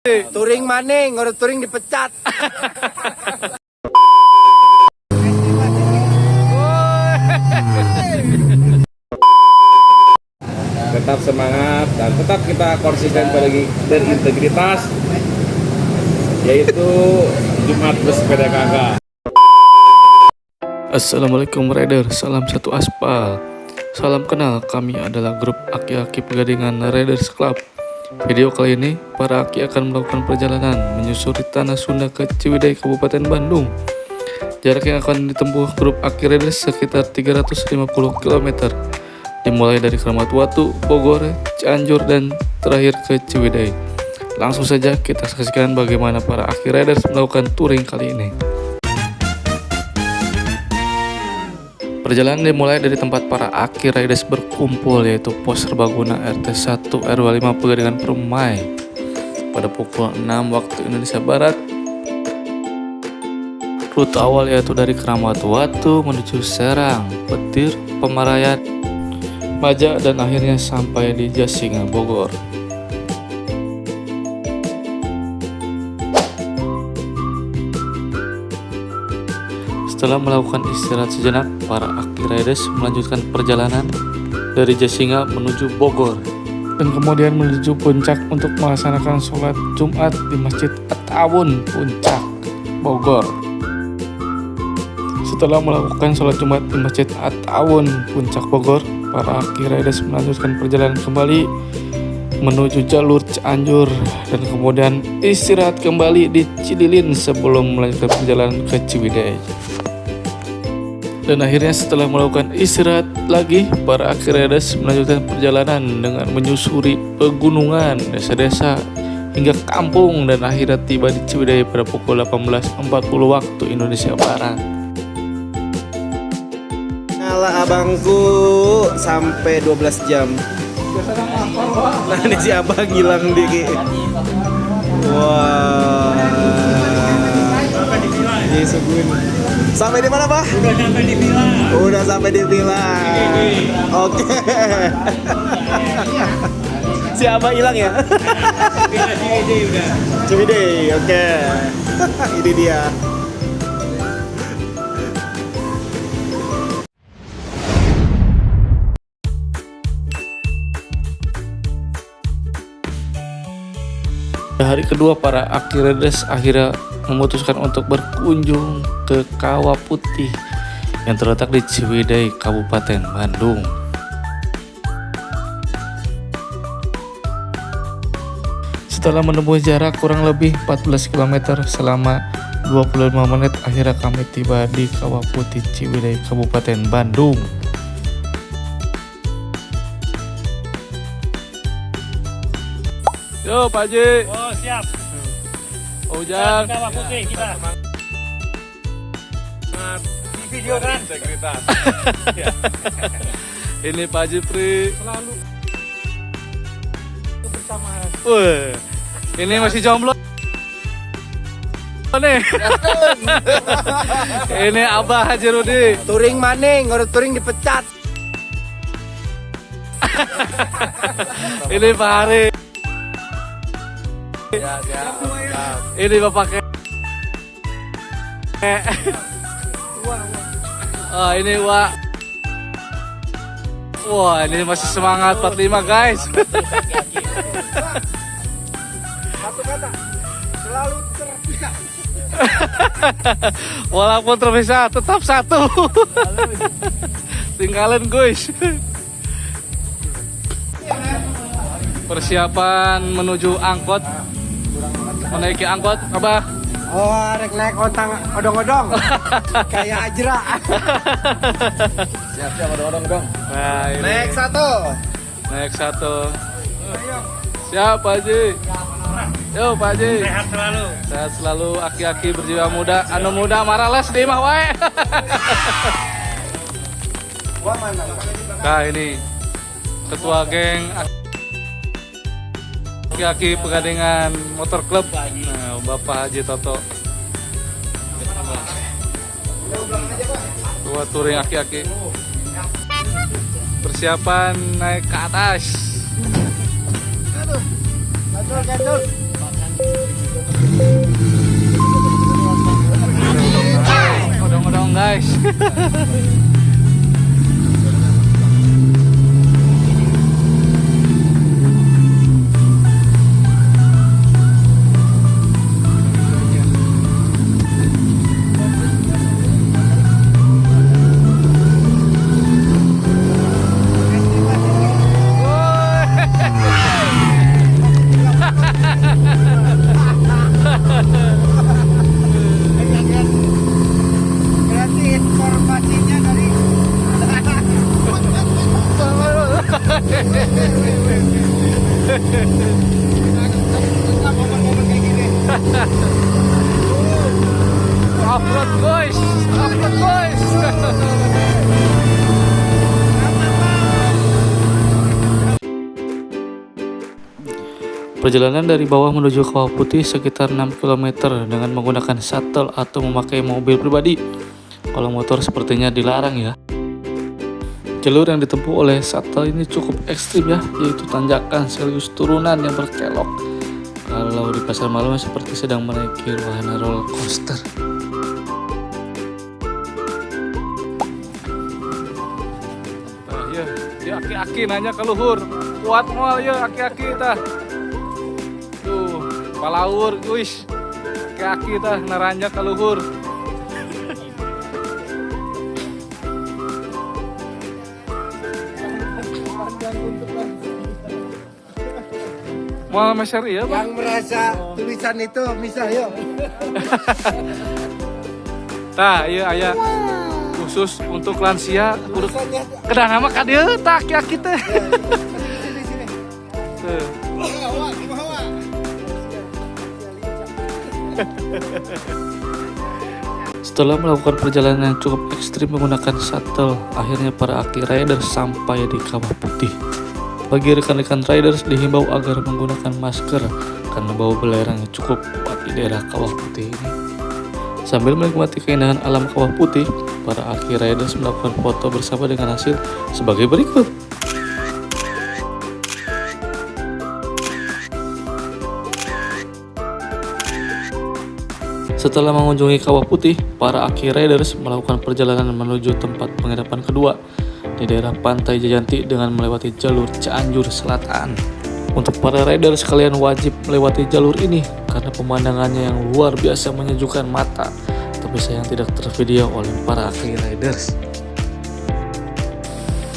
Touring maning, orang touring dipecat. Tetap semangat dan tetap kita konsisten berintegritas, yaitu Jumat bersepeda kakak. Assalamualaikum Rider, salam satu aspal. Salam kenal, kami adalah grup aki-aki Pegadaian Riders Club. Video kali ini, para aki akan melakukan perjalanan menyusuri tanah Sunda ke Ciwidey, Kabupaten Bandung. Jarak yang akan ditempuh grup aki Riders sekitar 350 km, dimulai dari Kramat Watu, Bogor, Cianjur, dan terakhir ke Ciwidey. Langsung saja kita saksikan bagaimana para aki Riders melakukan touring kali ini. Perjalanan dimulai dari tempat para aki riders berkumpul, yaitu pos serbaguna RT 1 RW 5 Pegadaian Permai pada pukul 6 waktu Indonesia Barat. Rute awal yaitu dari Kramat Watu menuju Serang, Petir, Pemarayan, Maja, dan akhirnya sampai di Jasinga, Bogor. Setelah melakukan istirahat sejenak, para aki riders melanjutkan perjalanan dari Jasinga menuju Bogor dan kemudian menuju Puncak untuk melaksanakan sholat Jumat di Masjid At-Ta'awun Puncak, Bogor. Setelah melakukan sholat Jumat di Masjid At-Ta'awun Puncak, Bogor, para aki riders melanjutkan perjalanan kembali menuju jalur Cianjur dan kemudian istirahat kembali di Cililin sebelum melanjutkan perjalanan ke Ciwidey. Dan akhirnya setelah melakukan istirahat lagi, para aki riders melanjutkan perjalanan dengan menyusuri pegunungan, desa-desa, hingga kampung, dan akhirnya tiba di Ciwidey pada pukul 18.40 waktu Indonesia Barat. Ngalah abangku sampai 12 jam. Nah ini si abang hilang dikit. Wah. Yesugun. Sampai di mana, Pak? Udah sampai di villa. Udah sampai di villa. Oke. Si abang hilang ya? Villa Ciwidey udah. Ciwidey, oke. Ini dia. Hari kedua, para aki riders akhirnya memutuskan untuk berkunjung ke Kawah Putih yang terletak di Ciwidey, Kabupaten Bandung. Setelah menempuh jarak kurang lebih 14 km selama 25 menit, akhirnya kami tiba di Kawah Putih Ciwidey, Kabupaten Bandung. Yo, Pak Haji. Oh, siap. Ujang. Kawah Putih kita. Di video kan? Integritas. Ini Pak Haji Pri. Selalu bersama. Ini masih jomblo. Nih. Ini Abah Haji Rudi. Touring maning, orang touring dipecat. Ini Pak Hari. Ini Bapak Oh, ini Wak. Wah, ini masih semangat 45 guys. Satu kata, selalu terpisah. Walaupun terpisah tetap satu. Tinggalin guys. Persiapan menuju angkot. Menaiki angkot, Abah. Oh, rek naik odong-odong. Kayak Ajra. Siap-siap odong-odong dong. Nah, ini. Naik satu. Naik satu. Siap Pak Haji. Yo Pak Haji. Sehat selalu. Sehat selalu, aki-aki berjiwa muda. Anu muda marah les di imah wae. Gua mana? Nah ini ketua geng aki-aki Pegadaian Motor Club, nah, Bapak Haji Toto. Ketua touring aki-aki. Persiapan naik ke atas. Gatul. Off-road guys, off-road guys. Perjalanan dari bawah menuju Kawah Putih sekitar 6 km dengan menggunakan shuttle atau memakai mobil pribadi. Kalau motor sepertinya dilarang ya. Jalur yang ditempuh oleh shuttle ini cukup ekstrim ya, yaitu tanjakan sekaligus turunan yang berkelok. Kalau di Pasar Malam seperti sedang menaiki wahana roller coaster. Nah, ya aki-aki nanya ke luhur, kuat moal ya aki-aki tah. Tuh, palaur guys. Aki-aki tah naranja ke luhur. Moal mesyari ya, Bang? Yang merasa tulisan itu bisa yuk. Tah, iya aya khusus untuk lansia kudu kedang nama ka dieu tah aki-aki teh. Tuh. Setelah melakukan perjalanan yang cukup ekstrim menggunakan shuttle, akhirnya para aki riders sampai di Kawah Putih. Bagi rekan-rekan riders dihimbau agar menggunakan masker karena bau belerang yang cukup kuat di daerah Kawah Putih ini. Sambil menikmati keindahan alam Kawah Putih, para aki riders melakukan foto bersama dengan hasil sebagai berikut. Setelah mengunjungi Kawah Putih, para aki riders melakukan perjalanan menuju tempat penginapan kedua di daerah Pantai Jayanti dengan melewati jalur Cianjur Selatan. Untuk para riders kalian wajib melewati jalur ini karena pemandangannya yang luar biasa menyejukkan mata, tapi sayang tidak tervideo oleh para aki riders.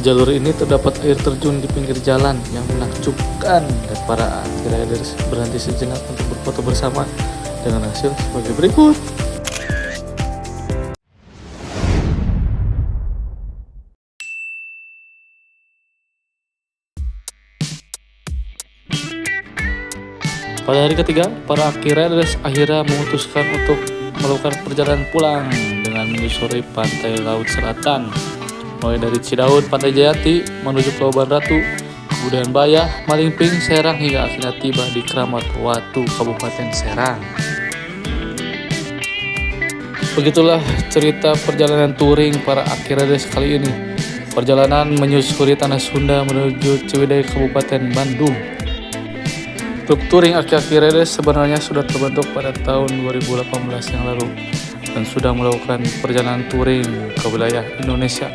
Jalur ini terdapat air terjun di pinggir jalan yang menakjubkan dan para aki riders berhenti sejenak untuk berfoto bersama dengan hasil sebagai berikut. Pada hari ketiga, para aki riders akhirnya memutuskan untuk melakukan perjalanan pulang dengan menyusuri pantai Laut Selatan, mulai dari Cidaun, Pantai Jayati menuju Pelabuhan Ratu, kemudian Bayah, Malingping, Serang hingga akhirnya tiba di Kramat Watu, Kabupaten Serang. Begitulah cerita perjalanan touring para aki riders kali ini. Perjalanan menyusuri tanah Sunda menuju Ciwidey, Kabupaten Bandung. Grup touring aki-aki riders sebenarnya sudah terbentuk pada tahun 2018 yang lalu dan sudah melakukan perjalanan touring ke wilayah Indonesia.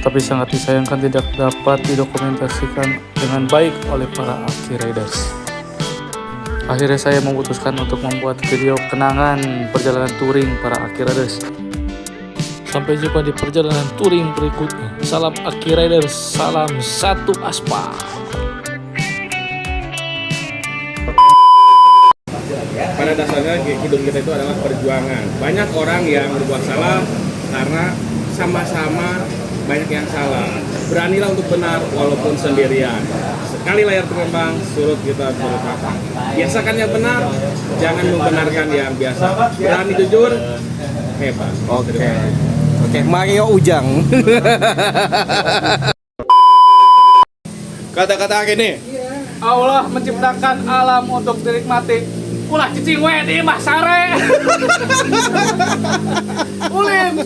Tapi sangat disayangkan tidak dapat didokumentasikan dengan baik oleh para aki riders. Akhirnya saya memutuskan untuk membuat video kenangan perjalanan touring para aki riders. Sampai jumpa di perjalanan touring berikutnya. Salam aki riders, salam satu aspal. Pada dasarnya hidup kita itu adalah perjuangan. Banyak orang yang berbuat salah karena sama-sama banyak yang salah. Beranilah untuk benar walaupun sendirian. Sekali layar terkembang, surut kita berkata. Biasakan yang benar, jangan membenarkan yang biasa. Berani jujur, hebat. Oke, Mario Ujang. Kata-kata gini. Allah menciptakan alam untuk dinikmati. Ulah cicing we di Mbah Sare. Ulin.